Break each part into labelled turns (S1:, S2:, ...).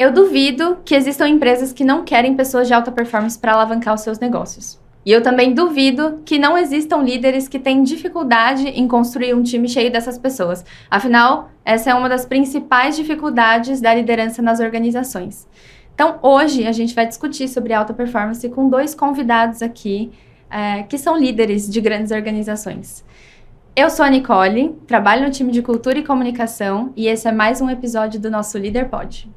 S1: Eu duvido que existam empresas que não querem pessoas de alta performance para alavancar os seus negócios. E eu também duvido que não existam líderes que têm dificuldade em construir um time cheio dessas pessoas. Afinal, essa é uma das principais dificuldades da liderança nas organizações. Então, hoje, a gente vai discutir sobre alta performance com 2 convidados aqui, que são líderes de grandes organizações. Eu sou a Nicole, trabalho no time de cultura e comunicação, e esse é mais um episódio do nosso Líder Pod.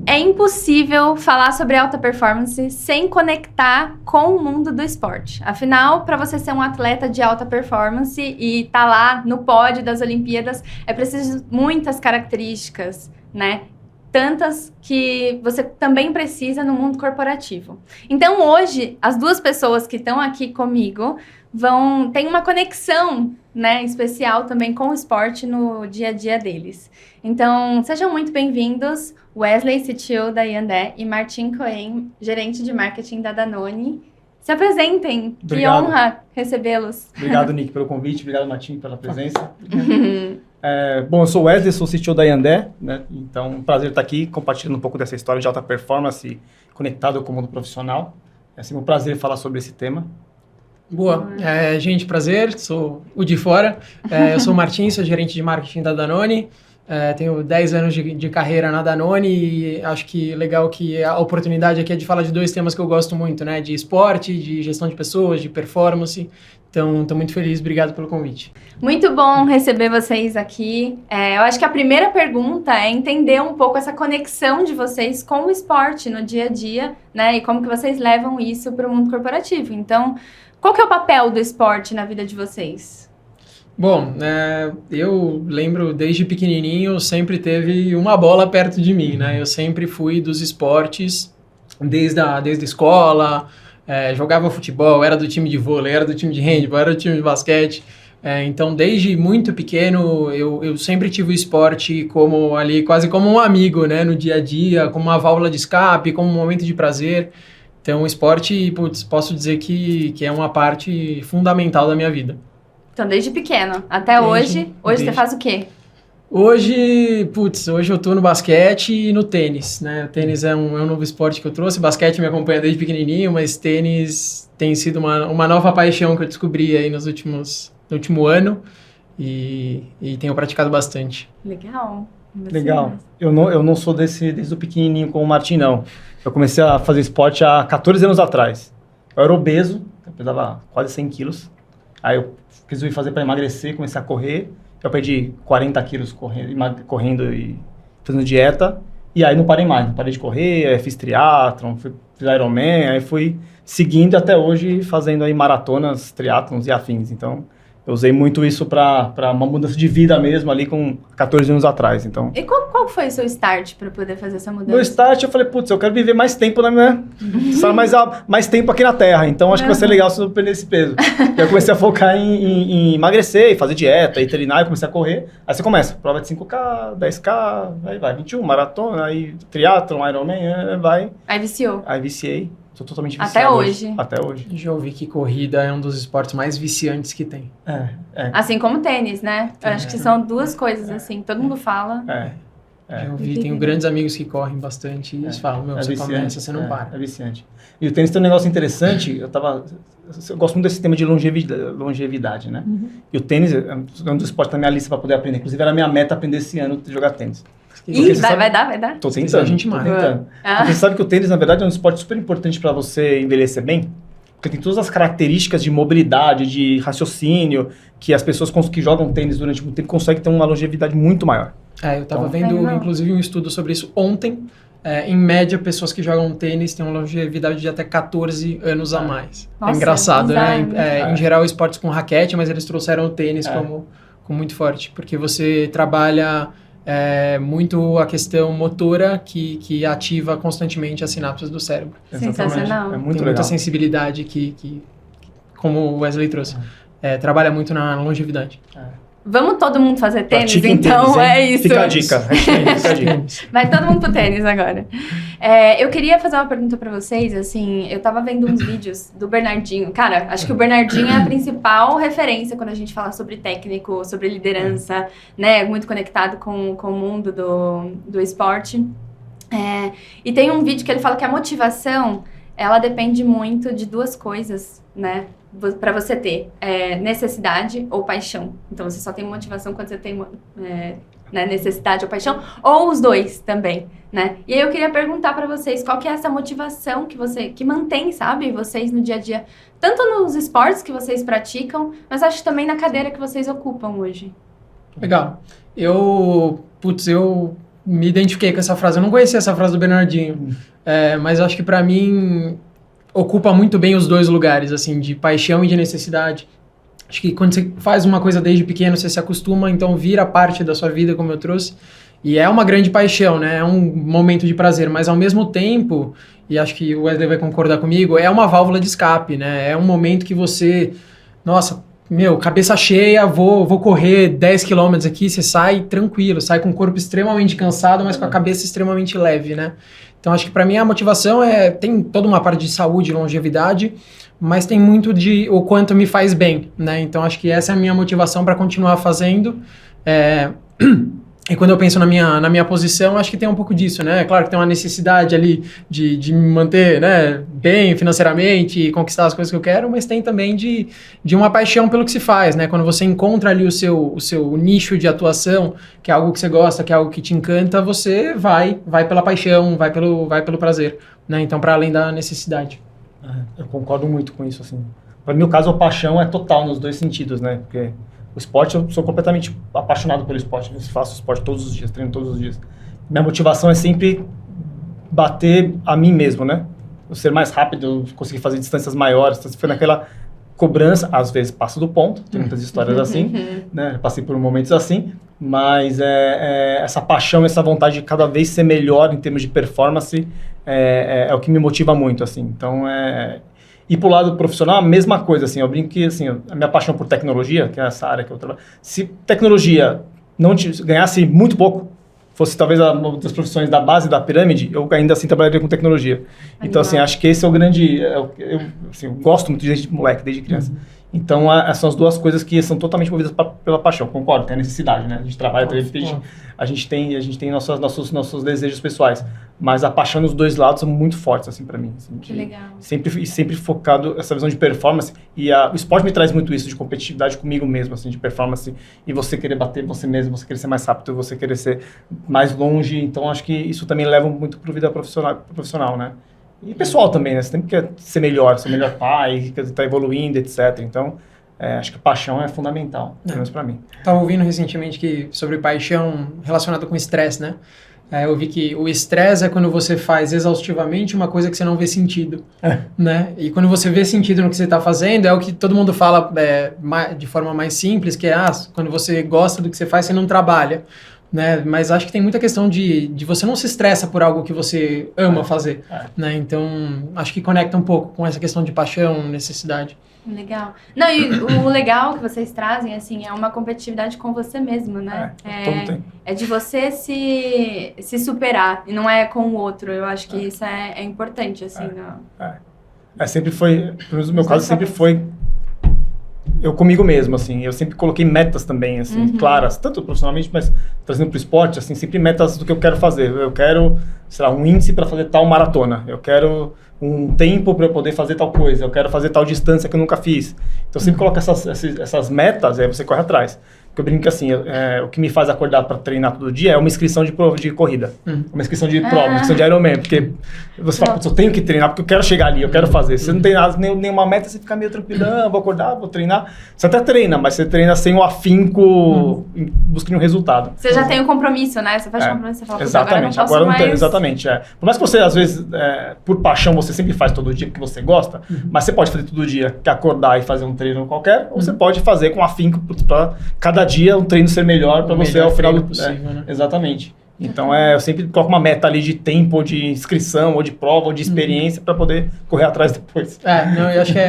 S1: É impossível falar sobre alta performance sem conectar com o mundo do esporte. Afinal, para você ser um atleta de alta performance e estar lá no pódio das Olimpíadas, é preciso muitas características, né? Tantas que você também precisa no mundo corporativo. Então, hoje, as 2 pessoas que estão aqui comigo tem uma conexão, né, especial também com o esporte no dia a dia deles. Então, sejam muito bem-vindos, Wesley CTO da Yandé e Martin Cohen, gerente de marketing da Danone. Se apresentem,
S2: Obrigado.
S1: Que honra recebê-los.
S2: Obrigado, Nick, pelo convite, obrigado, Martin, pela presença. Bom, eu sou o Wesley, sou o CTO da Yandé, né? Então, um prazer estar aqui compartilhando um pouco dessa história de alta performance conectado com o mundo profissional. É sempre um prazer falar sobre esse tema.
S3: Boa. Gente, prazer, sou o de fora. Eu sou o Martin, sou gerente de marketing da Danone. Tenho 10 anos de carreira na Danone e acho que legal que a oportunidade aqui é de falar de 2 temas que eu gosto muito, né? De esporte, de gestão de pessoas, de performance. Então, estou muito feliz. Obrigado pelo convite.
S1: Muito bom receber vocês aqui. Eu acho que a primeira pergunta é entender um pouco essa conexão de vocês com o esporte no dia a dia, né? E como que vocês levam isso para o mundo corporativo. Então, qual que é o papel do esporte na vida de vocês?
S3: Bom, eu lembro desde pequenininho sempre teve uma bola perto de mim, né? Eu sempre fui dos esportes desde a escola, jogava futebol, era do time de vôlei, era do time de handebol, era do time de basquete. Então, desde muito pequeno, eu sempre tive o esporte como ali, quase como um amigo, né? No dia a dia, como uma válvula de escape, como um momento de prazer. Então, o esporte, posso dizer que é uma parte fundamental da minha vida.
S1: Então, desde pequeno até hoje. Hoje você faz o quê?
S3: Hoje eu tô no basquete e no tênis, né? O tênis é um novo esporte que eu trouxe. Basquete me acompanha desde pequenininho, mas tênis tem sido uma nova paixão que eu descobri aí no último ano e tenho praticado bastante.
S1: Legal.
S2: Legal. Eu não sou desde o pequenininho como o Martin, não. Eu comecei a fazer esporte há 14 anos atrás. Eu era obeso, eu pesava quase 100 quilos. Aí eu resolvi fazer para emagrecer, comecei a correr. Eu perdi 40 quilos correndo e fazendo dieta. E aí não parei mais, não parei de correr, fiz triatlon, fiz Ironman, aí fui seguindo até hoje fazendo aí maratonas, triatlons e afins. Então, eu usei muito isso para uma mudança de vida mesmo ali com 14 anos atrás, então...
S1: E qual foi o seu start para poder fazer essa mudança?
S2: No start eu falei, eu quero viver mais tempo na minha... mais tempo aqui na Terra, então acho que vai ser legal se eu perder esse peso. E eu comecei a focar em emagrecer, e fazer dieta, e treinar, e comecei a correr. Aí você começa, prova de 5K, 10K, aí vai, 21, maratona, aí triatlon, Ironman, vai.
S1: Aí viciou.
S2: Aí viciei, sou totalmente viciado.
S1: Até hoje.
S2: Até hoje.
S3: Já ouvi que corrida é um dos esportes mais viciantes que tem.
S1: Assim como tênis, né? Eu acho que são 2 coisas, assim, todo mundo fala.
S3: Já ouvi, tenho grandes amigos que correm bastante e eles falam, você começa, você não para.
S2: É viciante. E o tênis tem um negócio interessante, eu gosto muito desse tema de longevidade, né? Uhum. E o tênis é um dos esportes da minha lista para poder aprender. Inclusive, era a minha meta aprender esse ano de jogar tênis.
S1: Vai dar?
S2: Tô tentando.
S3: A gente
S2: tentando. Porque você sabe que o tênis, na verdade, é um esporte super importante para você envelhecer bem. Porque tem todas as características de mobilidade, de raciocínio, que as pessoas que jogam tênis durante muito tempo conseguem ter uma longevidade muito maior.
S3: Eu estava vendo, inclusive, um estudo sobre isso ontem. Em média, pessoas que jogam tênis têm uma longevidade de até 14 anos a mais.
S1: Nossa,
S3: é engraçado, né? Em geral, esportes com raquete, mas eles trouxeram o tênis como muito forte. Porque você trabalha muito a questão motora que ativa constantemente as sinapses do cérebro.
S1: Sensacional.
S2: É muito
S3: Tem
S2: legal.
S3: muita sensibilidade que como o Wesley trouxe, trabalha muito na longevidade.
S1: Vamos todo mundo fazer tênis,
S2: Pratiquem
S1: então
S2: tênis, hein?
S1: é isso.
S2: Fica a dica. Fica a dica.
S1: Vai todo mundo pro tênis agora. Eu queria fazer uma pergunta pra vocês, assim, eu tava vendo uns vídeos do Bernardinho. Cara, acho que o Bernardinho é a principal referência quando a gente fala sobre técnico, sobre liderança, né? Muito conectado com o mundo do esporte. E tem um vídeo que ele fala que a motivação, ela depende muito de duas coisas, né? Para você ter necessidade ou paixão. Então, você só tem motivação quando você tem necessidade ou paixão, ou os dois também, né? E aí eu queria perguntar para vocês, qual que é essa motivação que mantém, sabe, vocês no dia a dia, tanto nos esportes que vocês praticam, mas acho também na cadeira que vocês ocupam hoje.
S3: Legal. Eu me identifiquei com essa frase. Eu não conhecia essa frase do Bernardinho, mas acho que para mim ocupa muito bem os dois lugares, assim, de paixão e de necessidade. Acho que quando você faz uma coisa desde pequeno, você se acostuma, então vira parte da sua vida, como eu trouxe. E é uma grande paixão, né? É um momento de prazer, mas ao mesmo tempo, e acho que o Wesley vai concordar comigo, é uma válvula de escape, né? É um momento que você, nossa, cabeça cheia, vou correr 10 quilômetros aqui, você sai tranquilo, sai com o corpo extremamente cansado, mas com a cabeça extremamente leve, né? Então, acho que para mim a motivação tem toda uma parte de saúde, longevidade, mas tem muito de o quanto me faz bem, né? Então, acho que essa é a minha motivação para continuar fazendo. E quando eu penso na minha posição, acho que tem um pouco disso, né? É claro que tem uma necessidade ali de me manter, né, bem financeiramente e conquistar as coisas que eu quero, mas tem também de uma paixão pelo que se faz, né? Quando você encontra ali o seu nicho de atuação, que é algo que você gosta, que é algo que te encanta, você vai pela paixão, vai pelo prazer, né? Então, para além da necessidade.
S2: Eu concordo muito com isso, assim. Para mim, o caso, a paixão é total nos dois sentidos, né? Porque o esporte, eu sou completamente apaixonado pelo esporte. Eu faço esporte todos os dias, treino todos os dias. Minha motivação é sempre bater a mim mesmo, né? Eu ser mais rápido, eu conseguir fazer distâncias maiores. Então, foi naquela cobrança, às vezes passo do ponto, tem muitas histórias assim, né? Passei por momentos assim, mas essa paixão, essa vontade de cada vez ser melhor em termos de performance é o que me motiva muito, assim. Então, e pro lado profissional, a mesma coisa, assim, eu brinco que, assim, a minha paixão por tecnologia, que é essa área que eu trabalho, se tecnologia não ganhasse muito pouco, fosse talvez uma das profissões da base da pirâmide, eu ainda assim trabalharia com tecnologia. Então, assim, acho que esse é o grande... eu gosto muito desde moleque, desde criança. Então, são as duas coisas que são totalmente movidas pela paixão. Concordo, tem a necessidade, né? A gente trabalha, a gente tem nossos desejos pessoais. Mas a paixão nos dois lados são muito fortes, assim, pra mim. Assim,
S1: que legal. Sempre focado essa visão de performance. E o esporte me traz muito isso, de competitividade comigo mesmo, assim, de performance. E você querer bater você mesmo, você querer ser mais rápido, você querer ser mais longe. Então, acho que isso também leva muito pra vida profissional, né? E pessoal também, né? Você sempre quer ser melhor pai, quer estar evoluindo, etc. Então, acho que a paixão é fundamental, pelo menos pra mim.
S3: Estava ouvindo recentemente sobre paixão relacionada com estresse, né? Eu vi que o estresse é quando você faz exaustivamente uma coisa que você não vê sentido, né? E quando você vê sentido no que você está fazendo, é o que todo mundo fala de forma mais simples, que é quando você gosta do que você faz, você não trabalha. Né? Mas acho que tem muita questão de você não se estressa por algo que você ama fazer, né? Então, acho que conecta um pouco com essa questão de paixão, necessidade.
S1: Legal. Não, e o legal que vocês trazem, assim, é uma competitividade com você mesmo, né? É de você se superar, e não é com o outro. Eu acho que isso é importante, assim.
S2: Sempre foi, pelo menos no meu caso, sempre foi eu comigo mesmo, assim. Eu sempre coloquei metas também, assim, claras, tanto profissionalmente, mas trazendo pro esporte, assim, sempre metas do que eu quero fazer. Eu quero, sei lá, um índice para fazer tal maratona. Eu quero um tempo para eu poder fazer tal coisa. Eu quero fazer tal distância que eu nunca fiz. Então, eu sempre coloco essas metas, aí você corre atrás. Porque eu brinco que, assim, o que me faz acordar para treinar todo dia é uma inscrição de corrida. Uma inscrição de prova, uma inscrição de Ironman. Porque você fala, putz, eu tenho que treinar porque eu quero chegar ali, eu quero fazer. Se você não tem nada, nenhuma meta, você fica meio tranquilão, vou acordar, vou treinar. Você até treina, mas você treina sem o afinco em busca de um resultado.
S1: Você já tem um compromisso, né? Você faz um compromisso, você fala,
S2: exatamente, agora não tem, exatamente. Por mais que você, às vezes, por paixão, você sempre faz todo dia porque você gosta, mas você pode fazer todo dia, que acordar e fazer um treino qualquer, ou você pode fazer com afinco para cada dia um treino ser melhor para você ao final do
S3: possível, né?
S2: Exatamente. Então, eu sempre coloco uma meta ali de tempo, ou de inscrição, ou de prova, ou de experiência, para poder correr atrás depois.
S3: Eu acho que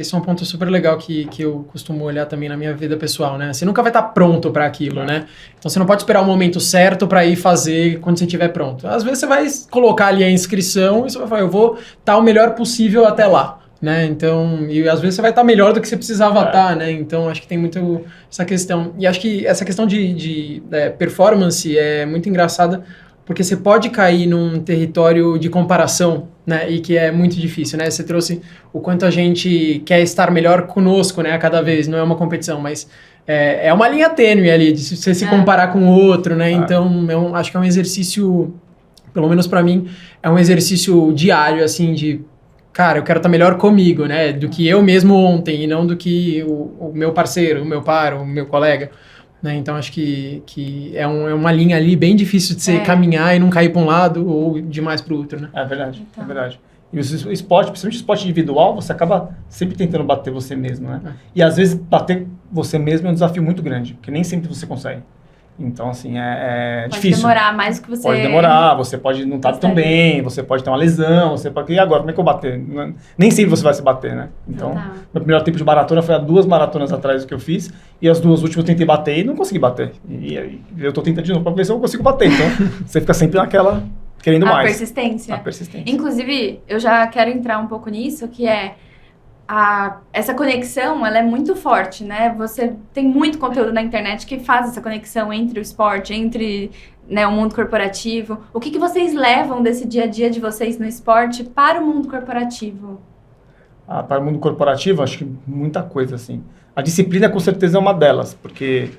S3: esse é um ponto super legal que eu costumo olhar também na minha vida pessoal, né? Você nunca vai estar pronto para aquilo, né? Então, você não pode esperar o momento certo para ir fazer quando você estiver pronto. Às vezes, você vai colocar ali a inscrição e você vai falar, eu vou estar o melhor possível até lá. Né? Então, e às vezes você vai estar melhor do que você precisava estar, né? Então, acho que tem muito essa questão. E acho que essa questão de performance é muito engraçada, porque você pode cair num território de comparação, né? E que é muito difícil, né? Você trouxe o quanto a gente quer estar melhor conosco, né? A cada vez, não é uma competição, mas é uma linha tênue ali, de você se comparar com o outro, né? Então, acho que é um exercício, pelo menos para mim, é um exercício diário, assim, de cara, eu quero estar melhor comigo, né? Do que eu mesmo ontem e não do que o meu parceiro, o meu par, o meu colega. Né? Então, acho que é uma linha ali bem difícil de você caminhar e não cair para um lado ou demais para o outro, né?
S2: É verdade, é verdade. E o esporte, principalmente o esporte individual, você acaba sempre tentando bater você mesmo, né? E às vezes bater você mesmo é um desafio muito grande, porque nem sempre você consegue. Então, assim,
S1: pode
S2: difícil.
S1: Pode demorar mais do que você...
S2: Pode demorar, você pode não estar tão bem, você pode ter uma lesão, você pode... E agora, como é que eu bater? Nem sempre você vai se bater, né? Então, meu primeiro tempo de maratona foi há 2 maratonas atrás que eu fiz, e as 2 últimas eu tentei bater e não consegui bater. E eu tô tentando de novo para ver se eu consigo bater. Então, você fica sempre naquela, querendo mais.
S1: A persistência. Inclusive, eu já quero entrar um pouco nisso, que essa conexão, ela é muito forte, né? Você tem muito conteúdo na internet que faz essa conexão entre o esporte, entre, né, o mundo corporativo. O que vocês levam desse dia a dia de vocês no esporte para o mundo corporativo?
S2: Para o mundo corporativo, acho que muita coisa, assim. A disciplina, com certeza, é uma delas, porque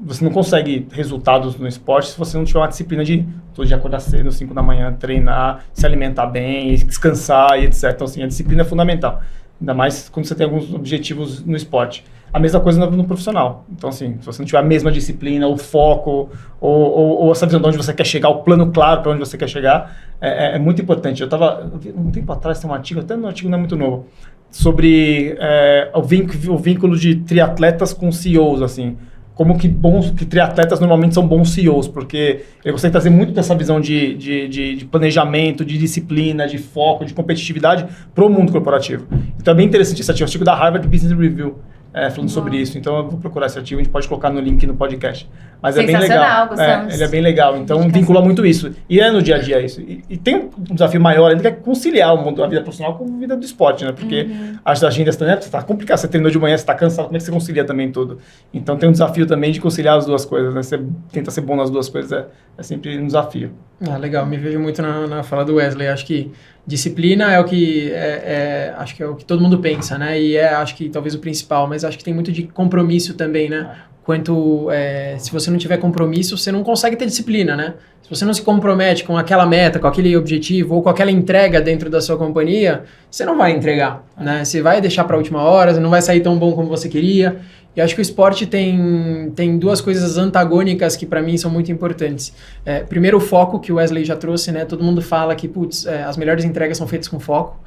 S2: você não consegue resultados no esporte se você não tiver uma disciplina de todo dia acordar cedo, 5 da manhã, treinar, se alimentar bem, descansar e etc. Então, assim, a disciplina é fundamental. Ainda mais quando você tem alguns objetivos no esporte. A mesma coisa no profissional. Então, assim, se você não tiver a mesma disciplina, o foco, ou essa visão de onde você quer chegar, o plano claro para onde você quer chegar, é muito importante. Um tempo atrás, tem um artigo, até no artigo não é muito novo, sobre o vínculo de triatletas com CEOs, assim. Como que triatletas normalmente são bons CEOs, porque eu gostaria de trazer muito dessa visão de planejamento, de disciplina, de foco, de competitividade para o mundo corporativo. Então é bem interessante esse artigo da Harvard Business Review, falando sobre isso. Então eu vou procurar esse artigo, a gente pode colocar no link no podcast. Mas é bem legal. Ele é bem legal, então vincula muito isso. E no dia a dia isso. E tem um desafio maior ainda, que é conciliar o mundo, a vida profissional com a vida do esporte, né? Porque as agendas também, está complicado, você treinou de manhã, você está cansado, como é que você concilia também tudo? Então tem um desafio também de conciliar as duas coisas, né? Você tenta ser bom nas duas coisas, é sempre um desafio.
S3: Legal, me vejo muito na fala do Wesley. Acho que disciplina é o que acho que é o que todo mundo pensa, né? E acho que talvez o principal, mas acho que tem muito de compromisso também, né? Se você não tiver compromisso, você não consegue ter disciplina, né? Se você não se compromete com aquela meta, com aquele objetivo ou com aquela entrega dentro da sua companhia, você não vai entregar, né? Você vai deixar para a última hora, você não vai sair tão bom como você queria. E acho que o esporte tem 2 coisas antagônicas que para mim são muito importantes. Primeiro, o foco que o Wesley já trouxe, né? Todo mundo fala que as melhores entregas são feitas com foco.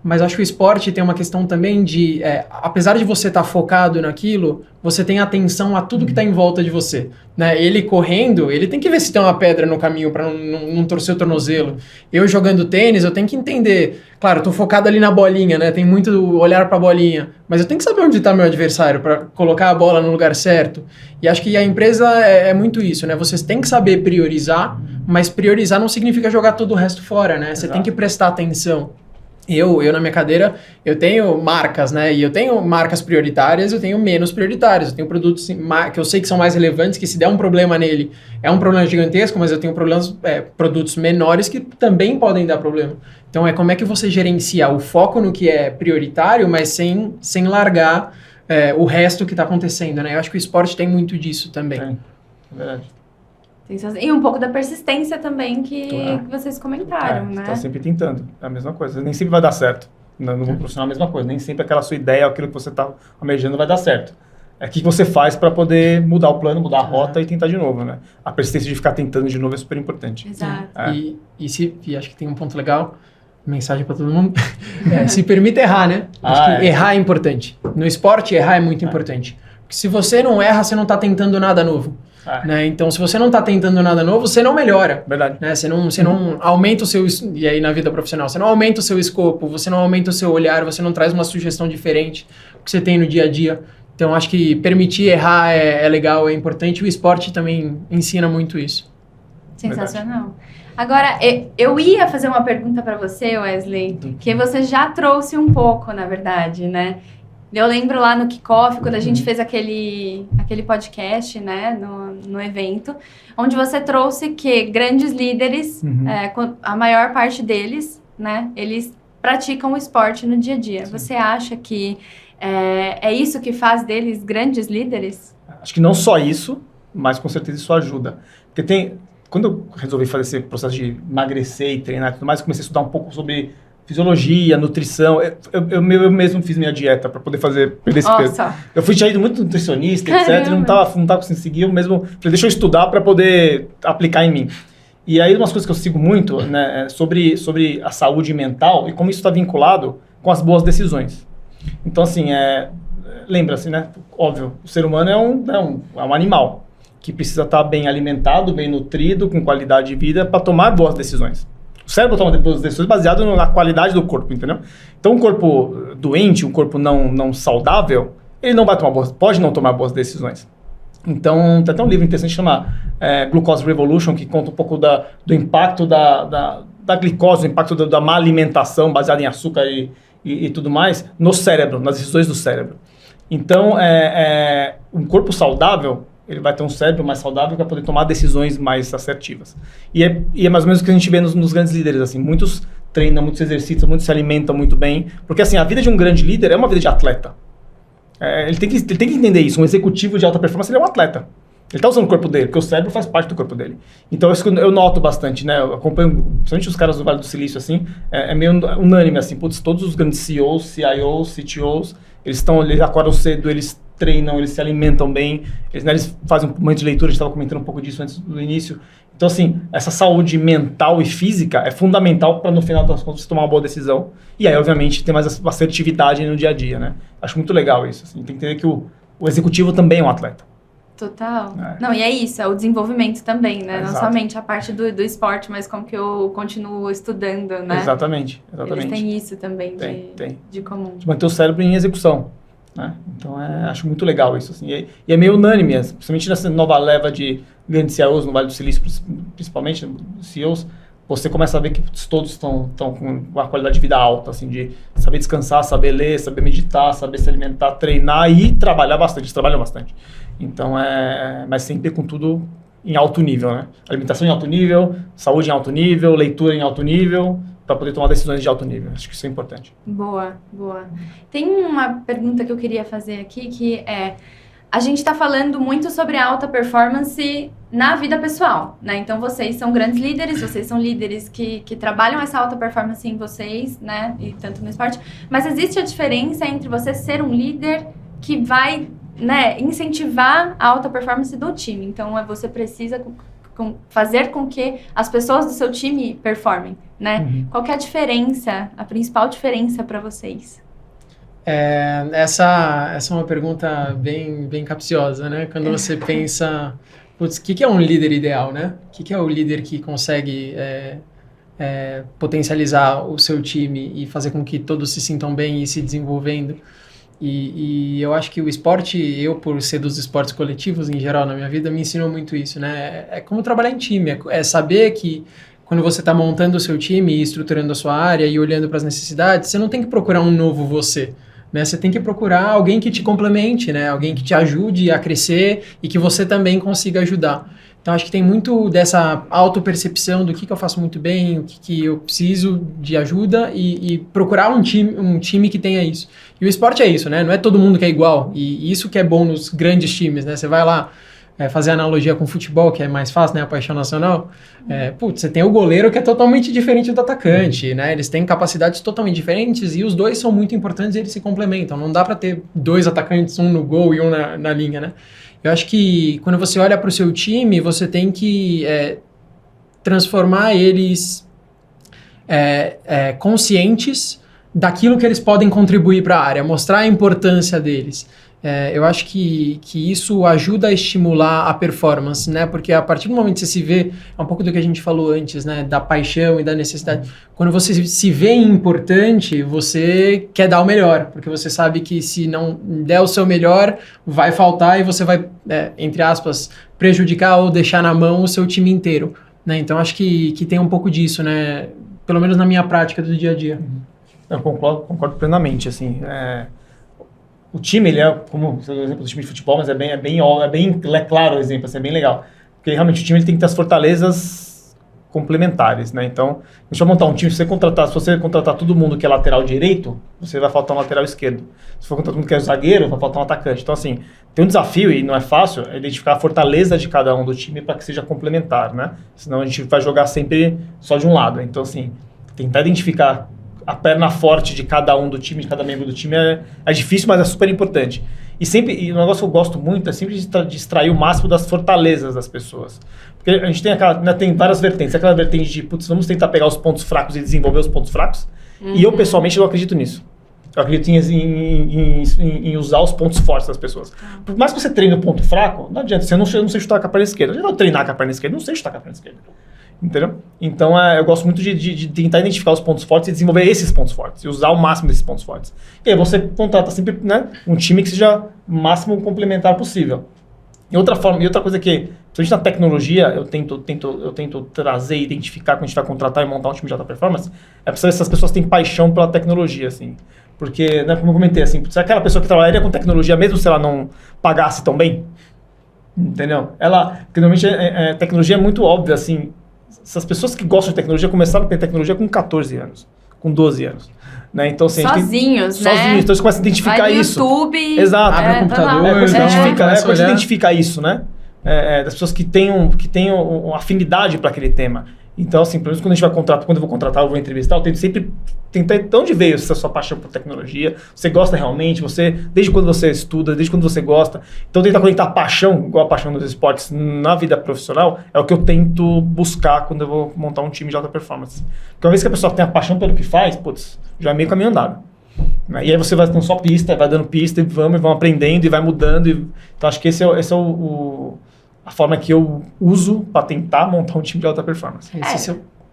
S3: Mas acho que o esporte tem uma questão também de, apesar de você estar focado naquilo, você tem atenção a tudo que está em volta de você. Né? Ele correndo, ele tem que ver se tem uma pedra no caminho para não torcer o tornozelo. Eu jogando tênis, eu tenho que entender. Claro, eu estou focado ali na bolinha, né? Tem muito olhar para a bolinha. Mas eu tenho que saber onde está meu adversário para colocar a bola no lugar certo. E acho que a empresa é muito isso, né? Vocês têm que saber priorizar, mas priorizar não significa jogar todo o resto fora, né? Você tem que prestar atenção. Eu na minha cadeira, eu tenho marcas, né? E eu tenho marcas prioritárias, eu tenho menos prioritárias. Eu tenho produtos que eu sei que são mais relevantes, que se der um problema nele, é um problema gigantesco, mas eu tenho produtos menores que também podem dar problema. Então, como é que você gerencia o foco no que é prioritário, mas sem largar o resto que está acontecendo, né? Eu acho que o esporte tem muito disso também.
S2: É verdade.
S1: E um pouco da persistência também que vocês comentaram, né?
S2: Você tá sempre tentando, é a mesma coisa. Nem sempre vai dar certo. No mundo profissional é a mesma coisa. Nem sempre aquela sua ideia, aquilo que você está almejando vai dar certo. O que você faz para poder mudar o plano, mudar a rota e tentar de novo, né? A persistência de ficar tentando de novo é super importante.
S1: Exato.
S3: E acho que tem um ponto legal, mensagem para todo mundo, se permita errar, né? Acho que errar é importante. No esporte, errar é muito importante. Porque se você não erra, você não está tentando nada novo. né? Então, se você não está tentando nada novo, você não melhora.
S2: Verdade.
S3: Né? Você não aumenta o seu... E aí, na vida profissional, você não aumenta o seu escopo, você não aumenta o seu olhar, você não traz uma sugestão diferente que você tem no dia a dia. Então, acho que permitir errar é legal, é importante. O esporte também ensina muito isso.
S1: Sensacional. Agora, eu ia fazer uma pergunta para você, Wesley, que você já trouxe um pouco, na verdade, né? Eu lembro lá no Kickoff, quando a gente fez aquele podcast, né, no evento, onde você trouxe que grandes líderes, a maior parte deles, né, eles praticam o esporte no dia a dia. Sim. Você acha que é isso que faz deles grandes líderes?
S2: Acho que não só isso, mas com certeza isso ajuda. Porque quando eu resolvi fazer esse processo de emagrecer e treinar e tudo mais, comecei a estudar um pouco sobre fisiologia, nutrição. Eu mesmo fiz minha dieta para poder perder esse peso. Eu fui já ido muito nutricionista, etc. Não tava conseguindo seguir. Eu mesmo falei, deixa eu estudar para poder aplicar em mim. E aí, umas coisas que eu sigo muito, né, sobre a saúde mental e como isso está vinculado com as boas decisões. Então, assim, lembra-se, né? Óbvio, o ser humano é um animal que precisa estar bem alimentado, bem nutrido, com qualidade de vida para tomar boas decisões. O cérebro toma boas decisões baseado na qualidade do corpo, entendeu? Então, um corpo doente, um corpo não saudável, ele não vai pode não tomar boas decisões. Então, tem até um livro interessante chamado Glucose Revolution, que conta um pouco do impacto da glicose, o impacto da má alimentação baseada em açúcar e tudo mais no cérebro, nas decisões do cérebro. Então, um corpo saudável, ele vai ter um cérebro mais saudável para poder tomar decisões mais assertivas. E é mais ou menos o que a gente vê nos grandes líderes, assim, muitos treinam, muitos exercitam, muitos se alimentam muito bem, porque assim, a vida de um grande líder é uma vida de atleta. Ele tem que entender isso, um executivo de alta performance, ele é um atleta. Ele está usando o corpo dele, porque o cérebro faz parte do corpo dele. Então, isso eu noto bastante, né? Eu acompanho, principalmente os caras do Vale do Silício, assim, é meio unânime, assim, putz, todos os grandes CEOs, CIOs, CTOs, eles acordam cedo, eles treinam, eles se alimentam bem, eles fazem um momento de leitura, a gente estava comentando um pouco disso antes do início. Então, assim, essa saúde mental e física é fundamental para, no final das contas, você tomar uma boa decisão. E aí, obviamente, ter mais assertividade no dia a dia, né? Acho muito legal isso, assim. Tem que entender que o executivo também é um atleta.
S1: Total. Não, e é isso, é o desenvolvimento também, né? Não somente a parte do esporte, mas como que eu continuo estudando, né?
S2: Exatamente.
S1: Eles têm isso também de comum.
S2: De manter o cérebro em execução. Né? Então, acho muito legal isso. Assim. E é meio unânime, principalmente nessa nova leva de grandes CEOs no Vale do Silício, principalmente CEOs, você começa a ver que todos estão com uma qualidade de vida alta, assim, de saber descansar, saber ler, saber meditar, saber se alimentar, treinar e trabalhar bastante. Eles trabalham bastante. Então, mas sempre com tudo em alto nível, né? Alimentação em alto nível, saúde em alto nível, leitura em alto nível, para poder tomar decisões de alto nível. Acho que isso é importante.
S1: Boa. Tem uma pergunta que eu queria fazer aqui, que a gente está falando muito sobre alta performance na vida pessoal, né? Então, vocês são grandes líderes, vocês são líderes que trabalham essa alta performance em vocês, né? E tanto no esporte. Mas existe a diferença entre você ser um líder que vai, né, incentivar a alta performance do time. Então, você precisa fazer com que as pessoas do seu time performem, né? Qual que é a diferença, a principal diferença para vocês?
S3: Essa é uma pergunta bem capciosa, né? Quando você pensa, putz, o que é um líder ideal, né? O que é o líder que consegue potencializar o seu time e fazer com que todos se sintam bem e se desenvolvendo? E eu acho que o esporte, por ser dos esportes coletivos em geral na minha vida, me ensinou muito isso, né? É como trabalhar em time, é saber que quando você está montando o seu time e estruturando a sua área e olhando para as necessidades, você não tem que procurar um novo você, né? Você tem que procurar alguém que te complemente, né? Alguém que te ajude a crescer e que você também consiga ajudar. Então, acho que tem muito dessa autopercepção do que eu faço muito bem, o que eu preciso de ajuda e procurar um time que tenha isso. E o esporte é isso, né? Não é todo mundo que é igual. E isso que é bom nos grandes times, né? Você vai lá fazer analogia com futebol, que é mais fácil, né? A paixão nacional. Você tem o goleiro que é totalmente diferente do atacante, né? Eles têm capacidades totalmente diferentes e os dois são muito importantes e eles se complementam. Não dá para ter dois atacantes, um no gol e um na linha, né? Eu acho que quando você olha para o seu time, você tem que transformar eles conscientes daquilo que eles podem contribuir para a área, mostrar a importância deles. eu acho que isso ajuda a estimular a performance, né? Porque a partir do momento que você se vê, é um pouco do que a gente falou antes, né? Da paixão e da necessidade. Quando você se vê importante, você quer dar o melhor, porque você sabe que se não der o seu melhor, vai faltar e você vai, entre aspas, prejudicar ou deixar na mão o seu time inteiro, né? Então, acho que tem um pouco disso, né? Pelo menos na minha prática do dia a dia.
S2: Eu concordo plenamente, assim. O time, ele é, como o exemplo do time de futebol, mas é bem claro o exemplo, assim, é bem legal. Porque realmente o time ele tem que ter as fortalezas complementares, né? Então, a gente vai montar um time, se você contratar todo mundo que é lateral direito, você vai faltar um lateral esquerdo. Se for contratar todo mundo que é zagueiro, vai faltar um atacante. Então, assim, tem um desafio, e não é fácil, é identificar a fortaleza de cada um do time para que seja complementar, né? Senão a gente vai jogar sempre só de um lado. Então, assim, tentar identificar a perna forte de cada um do time, de cada membro do time é difícil, mas é super importante. E um negócio que eu gosto muito é sempre de extrair o máximo das fortalezas das pessoas. Porque a gente tem várias vertentes. Aquela vertente de, vamos tentar pegar os pontos fracos e desenvolver os pontos fracos. E eu, pessoalmente, não acredito nisso. Eu acredito em usar os pontos fortes das pessoas. Por mais que você treine o ponto fraco, não adianta. Eu não sei chutar com a perna esquerda. Eu não vou treinar com a perna esquerda, não sei chutar com a perna esquerda. Entendeu? Então, eu gosto muito de tentar identificar os pontos fortes e desenvolver esses pontos fortes. E usar o máximo desses pontos fortes. E aí você contrata sempre, né, um time que seja o máximo complementar possível. E outra coisa que, principalmente na tecnologia, eu tento trazer e identificar quando a gente vai contratar e montar um time de alta performance, é para saber se as pessoas têm paixão pela tecnologia, assim. Porque, né, como eu comentei, assim, se aquela pessoa que trabalharia com tecnologia, mesmo se ela não pagasse tão bem, entendeu? Porque normalmente tecnologia é muito óbvia, assim. Essas pessoas que gostam de tecnologia começaram a ter tecnologia com 14 anos, com 12 anos. Né? Então, assim,
S1: sozinhos, né?
S2: Sozinhos, então você começa a identificar
S1: vai no
S2: isso.
S1: YouTube,
S2: Exato.
S3: Abre o computador.
S2: Você identifica isso, né? Das pessoas que tenham uma afinidade para aquele tema. Então, assim, pelo menos quando eu vou contratar, eu vou entrevistar, eu tento sempre tentar de onde veio essa sua paixão por tecnologia. Você gosta realmente? Desde quando você estuda, desde quando você gosta. Então, tentar conectar a paixão, igual a paixão dos esportes, na vida profissional, é o que eu tento buscar quando eu vou montar um time de alta performance. Porque uma vez que a pessoa tem a paixão pelo que faz, já é meio caminho andado. E aí você vai tendo só pista, vai dando pista, e vamos aprendendo, e vai mudando. Então, acho que esse é a forma que eu uso para tentar montar um time de alta performance.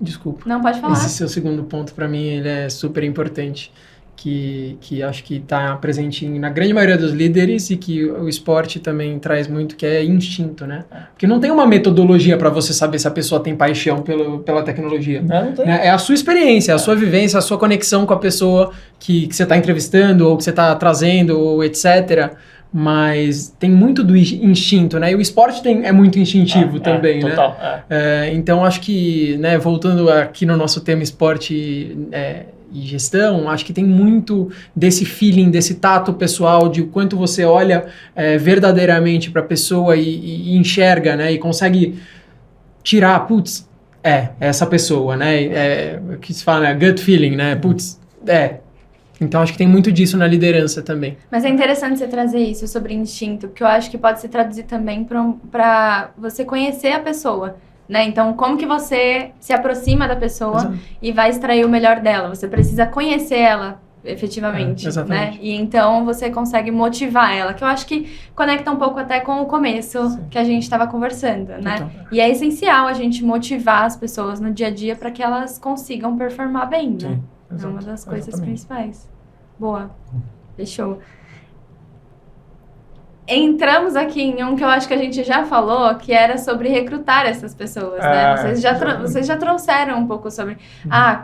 S3: Desculpa.
S1: Não, pode falar.
S3: Esse seu segundo ponto, para mim, ele é super importante, que acho que está presente na grande maioria dos líderes e que o esporte também traz muito, que é instinto, né? Porque não tem uma metodologia para você saber se a pessoa tem paixão pela tecnologia.
S2: Não tem.
S3: É a sua experiência, a sua vivência, a sua conexão com a pessoa que você está entrevistando ou que você está trazendo, ou etc., mas tem muito do instinto, né? E o esporte é muito instintivo também, né?
S2: Total.
S3: Então, acho que, né, voltando aqui no nosso tema esporte e gestão, acho que tem muito desse feeling, desse tato pessoal, de quanto você olha verdadeiramente para a pessoa e enxerga, né? E consegue tirar, essa pessoa, né? O que se fala, né? Gut feeling, né? Então, acho que tem muito disso na liderança também.
S1: Mas é interessante você trazer isso sobre instinto, porque eu acho que pode se traduzir também para você conhecer a pessoa, né? Então, como que você se aproxima da pessoa
S3: Exato.
S1: E vai extrair o melhor dela? Você precisa conhecer ela efetivamente,
S3: exatamente.
S1: né? E então você consegue motivar ela, que eu acho que conecta um pouco até com o começo que a gente estava conversando, né?
S3: Então.
S1: E é essencial a gente motivar as pessoas no dia a dia para que elas consigam performar bem, né?
S2: Sim.
S1: É uma das coisas principais. Boa. Fechou. Entramos aqui em um que eu acho que a gente já falou, que era sobre recrutar essas pessoas, né? Vocês já trouxeram um pouco sobre,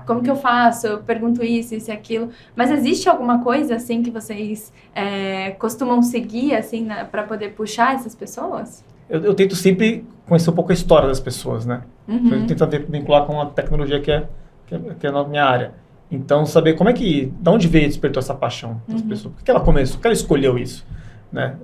S1: como que eu faço? Eu pergunto isso e aquilo. Mas existe alguma coisa, assim, que vocês costumam seguir, assim, para poder puxar essas pessoas?
S2: Eu tento sempre conhecer um pouco a história das pessoas, né? Eu tento vincular com a tecnologia que é a minha área. Então, saber da onde veio e despertou essa paixão das pessoas. Por que ela começou? Por que ela escolheu isso? Né?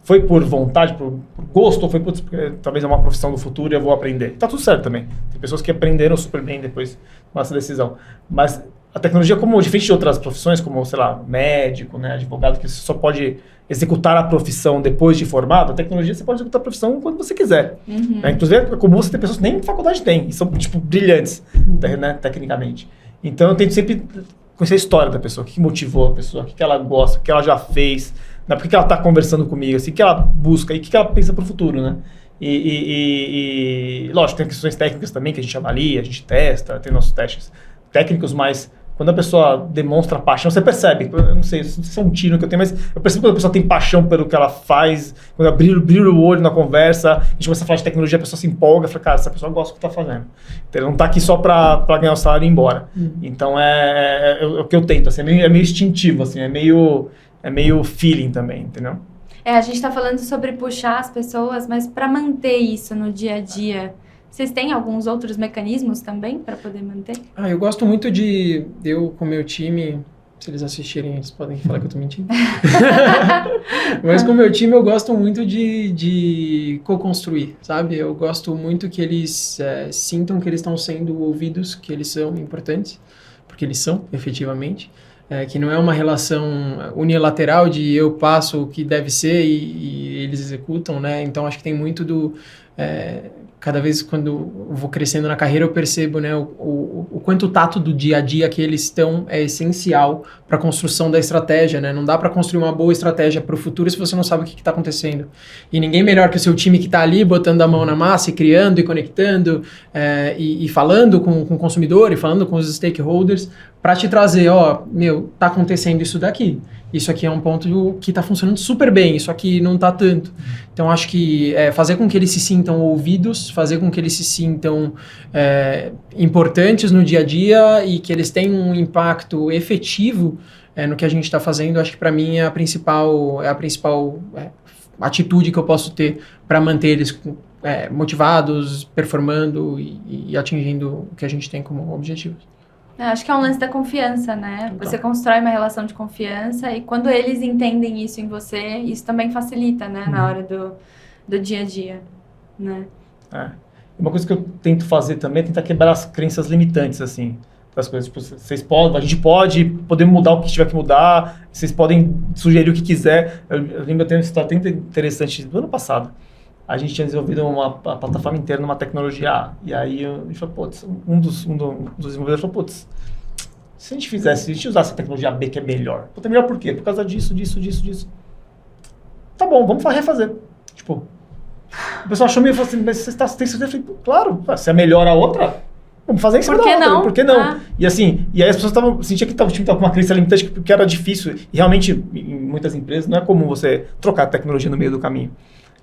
S2: Foi por vontade, por gosto, ou foi porque talvez é uma profissão do futuro e eu vou aprender? Tá tudo certo também. Tem pessoas que aprenderam super bem depois dessa decisão. Mas a tecnologia, como diferente de outras profissões, como, sei lá, médico, né, advogado, que você só pode executar a profissão depois de formado, a tecnologia você pode executar a profissão quando você quiser. Né? Inclusive, é comum você ter pessoas que nem faculdade têm, e são, brilhantes, né, tecnicamente. Então, eu tento sempre conhecer a história da pessoa, o que motivou a pessoa, o que ela gosta, o que ela já fez, Né? Por que ela está conversando comigo? Assim, o que ela busca e o que ela pensa para o futuro, né? E lógico, tem questões técnicas também que a gente avalia, a gente testa, tem nossos testes técnicos, mas quando a pessoa demonstra paixão, você percebe. Eu não sei se é um tiro que eu tenho, mas eu percebo quando a pessoa tem paixão pelo que ela faz, quando ela brilha o olho na conversa, a gente começa a falar de tecnologia, a pessoa se empolga, fala, cara, essa pessoa gosta do que está fazendo. Então, ele não está aqui só para ganhar o salário e ir embora. Então, é o que eu tento, assim, é meio instintivo, assim, é meio feeling também, entendeu?
S1: A gente está falando sobre puxar as pessoas, mas para manter isso no dia a dia, vocês têm alguns outros mecanismos também para poder manter?
S3: Eu gosto muito eu com o meu time, se eles assistirem, eles podem falar que eu tô mentindo. Mas com o meu time eu gosto muito de co-construir, sabe? Eu gosto muito que eles sintam que eles estão sendo ouvidos, que eles são importantes, porque eles são, efetivamente. Que não é uma relação unilateral de eu passo o que deve ser e eles executam, né? Então, acho que tem muito cada vez quando eu vou crescendo na carreira, eu percebo, né, o quanto o tato do dia a dia que eles estão é essencial para a construção da estratégia, né? Não dá para construir uma boa estratégia para o futuro se você não sabe o que está acontecendo. E ninguém melhor que o seu time que está ali botando a mão na massa e criando e conectando e falando com o consumidor e falando com os stakeholders para te trazer, tá acontecendo isso daqui. Isso aqui é um ponto que está funcionando super bem, isso aqui não está tanto. Então, acho que fazer com que eles se sintam ouvidos, fazer com que eles se sintam importantes no dia a dia e que eles tenham um impacto efetivo no que a gente está fazendo, acho que para mim é a principal atitude que eu posso ter para manter eles motivados, performando e atingindo o que a gente tem como objetivo.
S1: Acho que é um lance da confiança, né? Você constrói uma relação de confiança e quando eles entendem isso em você, isso também facilita, né? Na hora do dia a dia, né?
S2: Uma coisa que eu tento fazer também é tentar quebrar as crenças limitantes, assim, das coisas. Tipo, vocês podem, a gente podemos mudar o que tiver que mudar, vocês podem sugerir o que quiser. Eu lembro, eu tenho uma história até interessante do ano passado. A gente tinha desenvolvido a plataforma inteira numa tecnologia A. E aí a gente falou, um dos desenvolvedores falou, se a gente usasse a tecnologia B, que é melhor. É melhor por quê? Por causa disso. Tá bom, vamos refazer. Tipo, o pessoal achou meio e falou assim, mas você tem certeza? Eu falei, claro, se é melhor a outra, vamos fazer isso. Por que não? E assim, e aí as pessoas sentia que o time estava com uma crença limitante, porque era difícil. E realmente, em muitas empresas, não é comum você trocar a tecnologia no meio do caminho.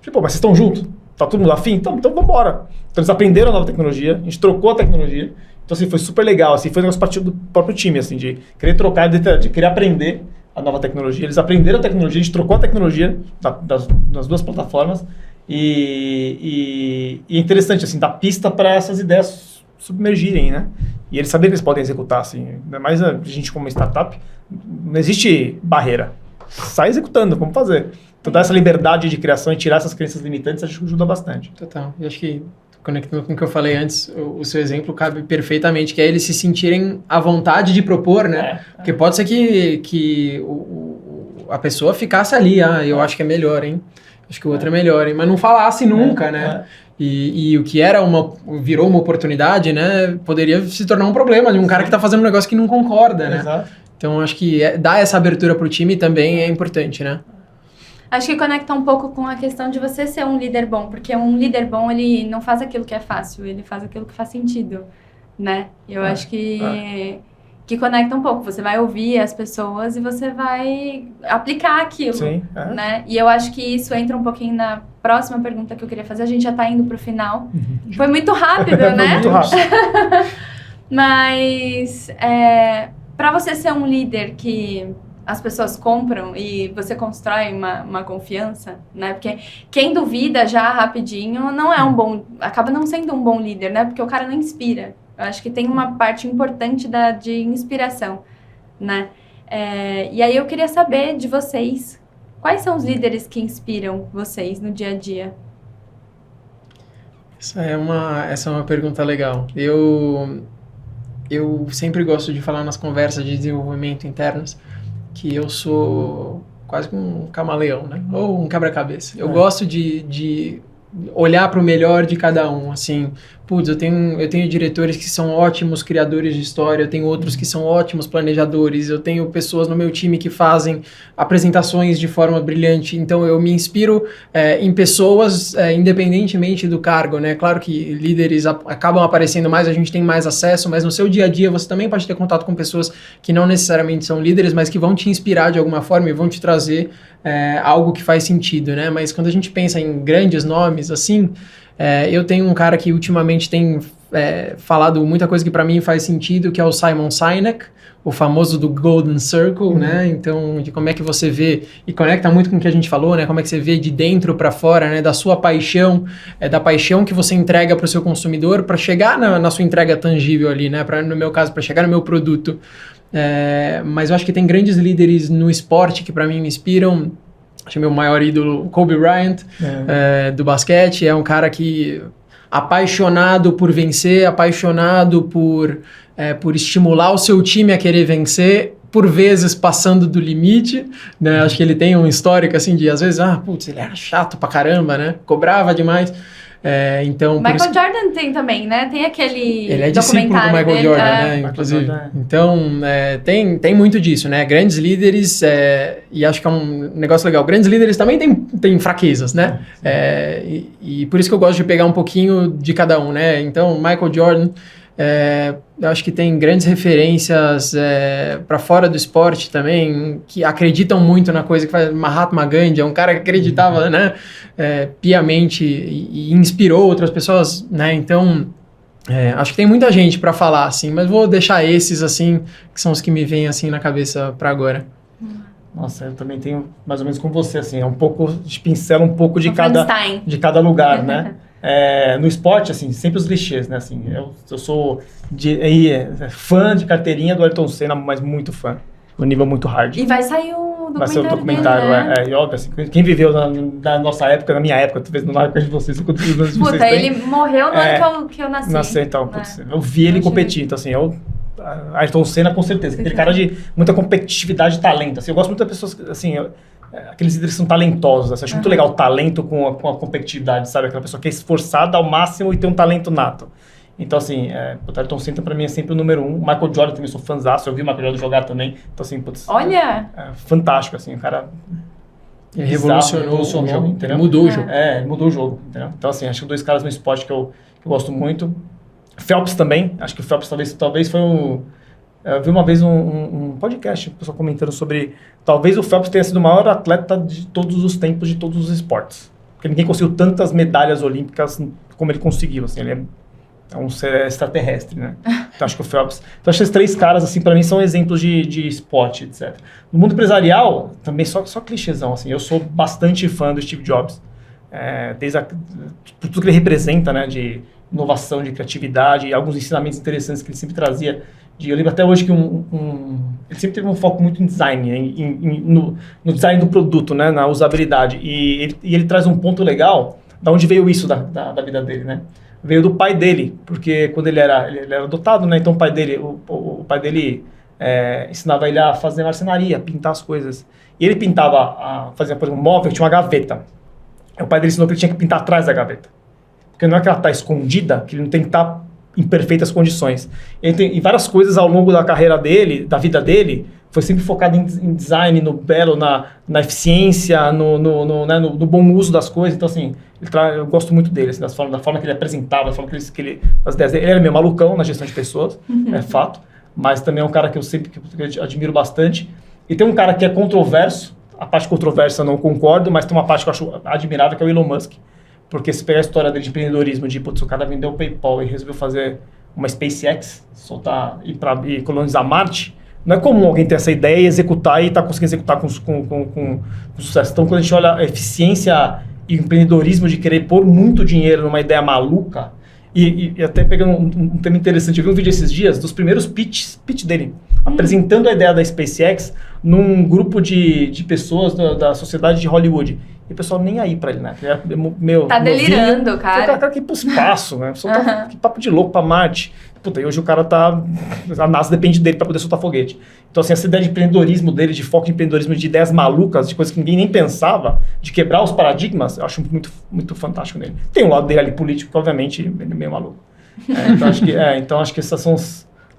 S2: Falei, mas vocês estão juntos? Tá todo mundo afim? Então vamos embora. Então eles aprenderam a nova tecnologia, a gente trocou a tecnologia. Então assim, foi super legal, assim, foi um negócio partiu do próprio time, assim, de querer trocar, de querer aprender a nova tecnologia. Eles aprenderam a tecnologia, a gente trocou a tecnologia das duas plataformas e é interessante, assim, dar pista para essas ideias submergirem, né? E eles saberem que eles podem executar, assim. Ainda mais a gente como startup, não existe barreira. Sai executando, como fazer. Então, dar essa liberdade de criação e tirar essas crenças limitantes, acho que ajuda bastante.
S3: Total. E acho que, conectando com o que eu falei antes, o seu exemplo cabe perfeitamente, que é eles se sentirem à vontade de propor, né? Porque pode ser que a pessoa ficasse ali, eu acho que é melhor, hein? Acho que o outro é melhor, hein? Mas não falasse nunca, né? E o que virou uma oportunidade, né? Poderia se tornar um problema de um cara que está fazendo um negócio que não concorda, né?
S2: Exato.
S3: Então, acho que dar essa abertura para o time também é importante, né?
S1: Acho que conecta um pouco com a questão de você ser um líder bom, porque um líder bom, ele não faz aquilo que é fácil, ele faz aquilo que faz sentido, né? Eu acho que conecta um pouco. Você vai ouvir as pessoas e você vai aplicar aquilo, né? E eu acho que isso entra um pouquinho na próxima pergunta que eu queria fazer. A gente já tá indo pro final. Foi muito rápido, né?
S2: Foi muito rápido.
S1: Mas, para você ser um líder que as pessoas compram e você constrói uma confiança, né? Porque quem duvida já rapidinho não é acaba não sendo um bom líder, né? Porque o cara não inspira. Eu acho que tem uma parte importante de inspiração, né? E aí eu queria saber de vocês, quais são os líderes que inspiram vocês no dia a dia?
S3: Essa é uma pergunta legal. Eu sempre gosto de falar nas conversas de desenvolvimento internas que eu sou quase um camaleão, né? Ou um quebra-cabeça. Eu gosto de olhar para o melhor de cada um, assim, putz, eu tenho diretores que são ótimos criadores de história, eu tenho outros que são ótimos planejadores, eu tenho pessoas no meu time que fazem apresentações de forma brilhante, então eu me inspiro em pessoas independentemente do cargo, né? Claro que líderes acabam aparecendo mais, a gente tem mais acesso, mas no seu dia a dia você também pode ter contato com pessoas que não necessariamente são líderes, mas que vão te inspirar de alguma forma e vão te trazer algo que faz sentido, né? Mas quando a gente pensa em grandes nomes, assim, eu tenho um cara que ultimamente tem falado muita coisa que para mim faz sentido, que é o Simon Sinek, o famoso do Golden Circle, né? Então, de como é que você vê, e conecta muito com o que a gente falou, né? Como é que você vê de dentro para fora, né? Da sua paixão, da paixão que você entrega para o seu consumidor para chegar na sua entrega tangível ali, né? No meu caso, para chegar no meu produto. Mas eu acho que tem grandes líderes no esporte que para mim me inspiram. Acho que meu maior ídolo, Kobe Bryant, do basquete, é um cara que apaixonado por vencer, apaixonado por estimular o seu time a querer vencer, por vezes passando do limite, né? Acho que ele tem um histórico assim de, às vezes, ele era chato pra caramba, né? Cobrava demais. Então,
S1: Michael Jordan tem também, né? Tem aquele
S3: ele é discípulo do Michael
S1: dele,
S3: Jordan, né? Inclusive. Então, tem muito disso, né? Grandes líderes, e acho que é um negócio legal. Grandes líderes também têm fraquezas, né? E por isso que eu gosto de pegar um pouquinho de cada um, né? Então, Michael Jordan, eu acho que tem grandes referências para fora do esporte também, que acreditam muito na coisa que faz. Mahatma Gandhi é um cara que acreditava, né, piamente e inspirou outras pessoas, né? Então, acho que tem muita gente para falar, assim, mas vou deixar esses, assim, que são os que me vêm, assim, na cabeça para agora.
S2: Nossa, eu também tenho mais ou menos com você, assim, um pouco, de pincela um pouco de cada lugar, né? No esporte, assim, sempre os clichês, né? Assim, eu sou fã de carteirinha do Ayrton Senna, mas muito fã. No nível muito hard.
S1: E vai sair o documentário.
S2: Vai ser o documentário,
S1: dele, né?
S2: E óbvio, assim, quem viveu na nossa época, na minha época, talvez na época de vocês, quantos anos de vocês têm.
S1: Ele morreu no ano que eu nasci.
S2: Nasceu, então, putz, eu vi ele competir, então assim, Ayrton Senna com certeza, aquele cara de muita competitividade e talento, assim, eu gosto muito das pessoas, assim, aqueles líderes que são talentosos, assim, eu acho muito legal o talento com a competitividade, sabe, aquela pessoa que é esforçada ao máximo e tem um talento nato. Então, assim, o Ayrton Senna pra mim é sempre o número 1. Michael Jordan também sou fãzaço, eu vi o Michael Jordan jogar também. Então, assim, putz...
S1: Olha!
S2: Fantástico, assim, o cara...
S3: Ele revolucionou o jogo,
S2: entendeu?
S3: Mudou o jogo.
S2: Mudou o jogo, entendeu? Então, assim, acho que 2 caras no esporte que eu gosto muito. Phelps também, acho que o Phelps talvez foi eu vi uma vez um podcast, o pessoal comentando sobre... Talvez o Phelps tenha sido o maior atleta de todos os tempos, de todos os esportes. Porque ninguém conseguiu tantas medalhas olímpicas como ele conseguiu, assim, ele é um ser extraterrestre, né? Então, acho que o Phelps... Então, acho que esses 3 caras, assim, pra mim, são exemplos de esporte, etc. No mundo empresarial, também só clichêzão, assim. Eu sou bastante fã do Steve Jobs. Por tudo que ele representa, né? De inovação, de criatividade, e alguns ensinamentos interessantes que ele sempre trazia. Eu lembro até hoje que ele sempre teve um foco muito em design, no design do produto, né? Na usabilidade. E ele traz um ponto legal, da onde veio isso da vida dele, né? Veio do pai dele, porque quando ele era adotado, né? Então o pai dele ensinava ele a fazer marcenaria, pintar as coisas. E ele fazia, por exemplo, um móvel, tinha uma gaveta. O pai dele ensinou que ele tinha que pintar atrás da gaveta. Porque não é que ela está escondida, que ele não tem que estar em perfeitas condições. E várias coisas ao longo da carreira dele, da vida dele, foi sempre focado em design, no belo, na eficiência, no bom uso das coisas. Então, assim, eu gosto muito dele, assim, da forma que ele apresentava, da forma que ele as ideias dele. Ele era meio malucão na gestão de pessoas, é fato, mas também é um cara que eu admiro bastante. E tem um cara que é controverso, a parte controversa eu não concordo, mas tem uma parte que eu acho admirável, que é o Elon Musk. Porque se pegar a história dele de empreendedorismo, o cara vendeu o PayPal e resolveu fazer uma SpaceX, e colonizar Marte, não é comum alguém ter essa ideia e executar e estar conseguindo executar com sucesso. Então, quando a gente olha a eficiência e o empreendedorismo de querer pôr muito dinheiro numa ideia maluca, e até pegando um tema interessante, eu vi um vídeo esses dias dos primeiros pitch dele, apresentando a ideia da SpaceX num grupo de pessoas da sociedade de Hollywood. E o pessoal nem aí pra ele, né?
S1: Tá delirando, cara.
S2: O cara quer ir pro espaço, né? Que papo de louco pra Marte. Puta, e hoje o cara a NASA depende dele pra poder soltar foguete. Então, assim, essa ideia de empreendedorismo dele, de foco em empreendedorismo, de ideias malucas, de coisas que ninguém nem pensava, de quebrar os paradigmas, eu acho muito, muito fantástico nele. Tem um lado dele ali político, que obviamente ele é meio maluco. Então acho que esses são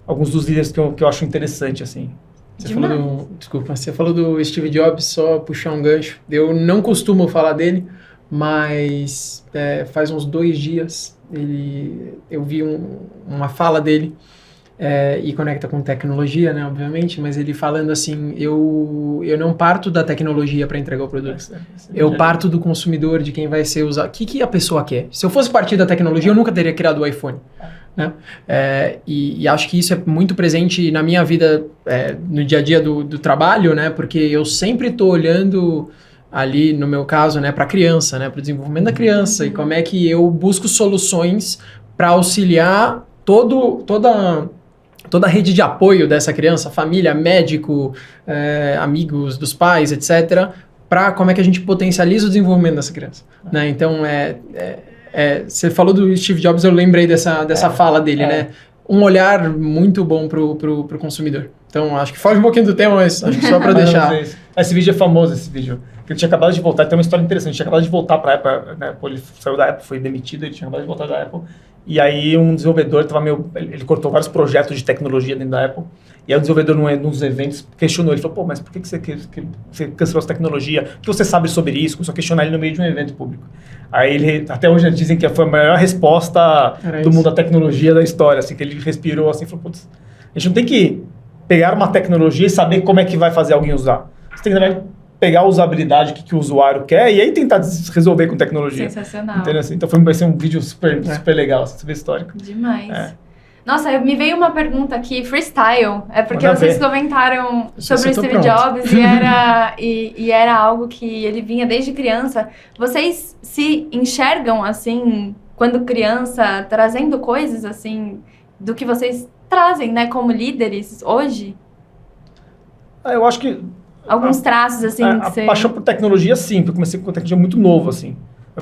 S2: alguns dos líderes que eu acho interessante, assim.
S3: Você falou do Steve Jobs, só puxar um gancho. Eu não costumo falar dele, mas faz uns 2 dias eu vi uma fala dele, e conecta com tecnologia, né, obviamente, mas ele falando assim, eu não parto da tecnologia para entregar o produto. Eu parto do consumidor, de quem vai ser usado. O que a pessoa quer? Se eu fosse partir da tecnologia, eu nunca teria criado o iPhone. Né? E acho que isso é muito presente na minha vida, no dia a dia do trabalho, né? Porque eu sempre estou olhando ali, no meu caso, né, para a criança, né, para o desenvolvimento da criança, e como é que eu busco soluções para auxiliar toda a rede de apoio dessa criança, família, médico, amigos dos pais, etc., para como é que a gente potencializa o desenvolvimento dessa criança. Né? Então, você falou do Steve Jobs, eu lembrei dessa fala dele, né? Um olhar muito bom pro consumidor. Então, acho que foge um pouquinho do tema, mas acho que só para deixar.
S2: Esse vídeo é famoso, Porque ele tinha acabado de voltar, tem uma história interessante, ele tinha acabado de voltar para a Apple, né? Ele saiu da Apple, foi demitido, ele tinha acabado de voltar da Apple. E aí um desenvolvedor ele cortou vários projetos de tecnologia dentro da Apple. E aí o desenvolvedor, num dos eventos, questionou. Ele falou, pô, mas por que você cancelou essa tecnologia? O que você sabe sobre isso? Começou a questionar ele no meio de um evento público. Aí ele, até hoje dizem que foi a maior resposta do mundo da tecnologia da história. Assim, que ele respirou assim e falou, putz, a gente não tem que pegar uma tecnologia e saber como é que vai fazer alguém usar. Você tem que pegar a usabilidade que o usuário quer e aí tentar resolver com tecnologia.
S1: Sensacional.
S2: Entendeu? Então vai ser um vídeo super legal, super histórico.
S1: Demais. Nossa, me veio uma pergunta aqui, freestyle. É porque vocês comentaram sobre o Steve Jobs e era algo que ele vinha desde criança. Vocês se enxergam, assim, quando criança, trazendo coisas, assim, do que vocês trazem, né, como líderes hoje?
S2: Eu acho que
S1: alguns traços, assim,
S2: que paixão por tecnologia, sim, porque eu comecei com tecnologia muito novo, assim. O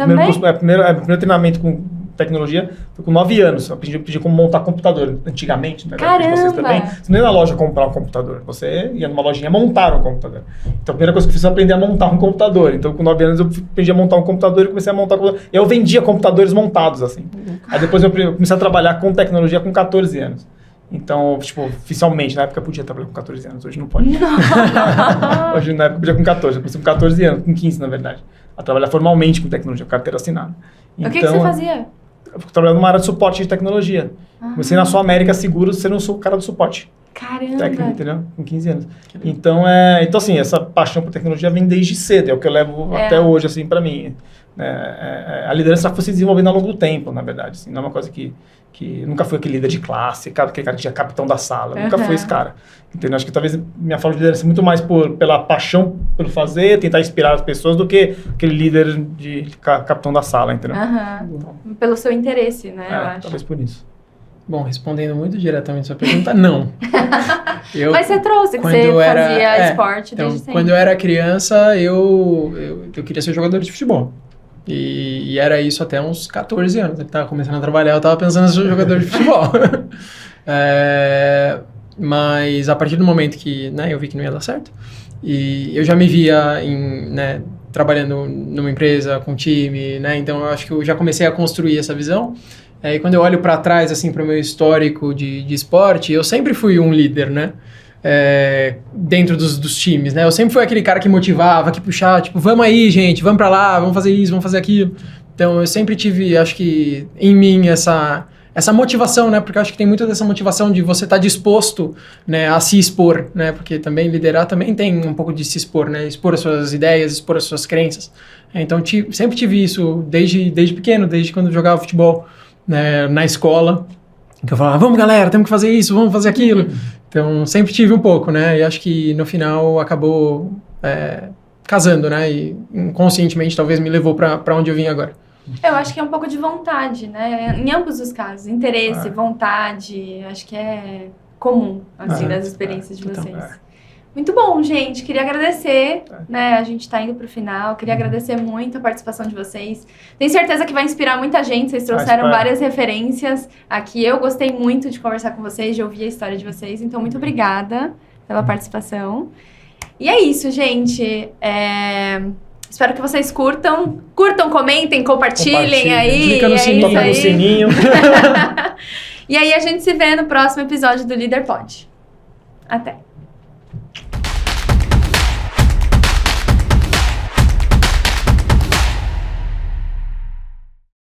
S2: primeiro treinamento com tecnologia foi com 9 anos. Eu aprendi como montar computador, antigamente. Né?
S1: Caramba!
S2: Vocês também. Você não ia na loja comprar um computador, você ia numa lojinha montar um computador. Então a primeira coisa que eu fiz foi aprender a montar um computador. Então com 9 anos eu aprendi a montar um computador e comecei a montar um computador. Eu vendia computadores montados, assim. Aí depois eu comecei a trabalhar com tecnologia com 14 anos. Então, tipo, oficialmente, na época eu podia trabalhar com 14 anos, hoje não pode. Hoje na época eu podia com 14, eu comecei com 14 anos, com 15 na verdade, a trabalhar formalmente com tecnologia, carteira assinada.
S1: Então, o que você fazia?
S2: Eu trabalhava numa área de suporte de tecnologia. Comecei na Sul América Seguros, sendo o cara do suporte.
S1: Caramba!
S2: Técnico, entendeu? Com 15 anos. Então, assim, essa paixão por tecnologia vem desde cedo, é o que eu levo até hoje, assim, pra mim. A liderança foi se desenvolvendo ao longo do tempo, na verdade. Assim, não é uma coisa que nunca fui aquele líder de classe, aquele cara que tinha capitão da sala. Nunca fui esse cara. Entendeu? Acho que talvez minha forma de liderança é muito mais pela paixão pelo fazer, tentar inspirar as pessoas, do que aquele líder de capitão da sala, entendeu?
S1: Então, pelo seu interesse, né? Eu acho.
S2: Talvez por isso.
S3: Bom, respondendo muito diretamente a sua pergunta, não.
S1: Mas você trouxe que você fazia esporte desde sempre.
S3: Quando eu era criança, eu queria ser jogador de futebol. E era isso até uns 14 anos. Eu estava começando a trabalhar, eu estava pensando em ser jogador de futebol. Mas a partir do momento que eu vi que não ia dar certo, e eu já me via trabalhando numa empresa, com time, né? Então eu acho que eu já comecei a construir essa visão. E quando eu olho para trás, assim, para o meu histórico de esporte, eu sempre fui um líder, né? Dentro dos times, né? Eu sempre fui aquele cara que motivava, que puxava, tipo, vamos aí, gente, vamos pra lá, vamos fazer isso, vamos fazer aquilo. Então, eu sempre tive, acho que, em mim, essa motivação, né? Porque eu acho que tem muito dessa motivação de você estar disposto, né, a se expor, né? Porque também liderar também tem um pouco de se expor, né? Expor as suas ideias, expor as suas crenças. Então, sempre tive isso desde pequeno, desde quando eu jogava futebol, né, na escola. Que eu falava, vamos galera, temos que fazer isso, vamos fazer aquilo. Então, sempre tive um pouco, né? E acho que no final acabou casando, né? E inconscientemente talvez me levou para onde eu vim agora.
S1: Eu acho que é um pouco de vontade, né? Em ambos os casos. Interesse, vontade, acho que é comum, assim, das experiências de vocês. Muito bom, gente. Queria agradecer, né? A gente tá indo pro final. Queria agradecer muito a participação de vocês. Tenho certeza que vai inspirar muita gente. Vocês trouxeram várias referências aqui. Eu gostei muito de conversar com vocês, de ouvir a história de vocês. Então, muito obrigada pela participação. E é isso, gente. Espero que vocês curtam. Curtam, comentem, compartilhem aí.
S3: Clica no
S1: é
S3: sininho.
S1: isso
S2: Toca no
S1: aí.
S2: sininho.
S1: E aí a gente se vê no próximo episódio do Líder Pod. Até!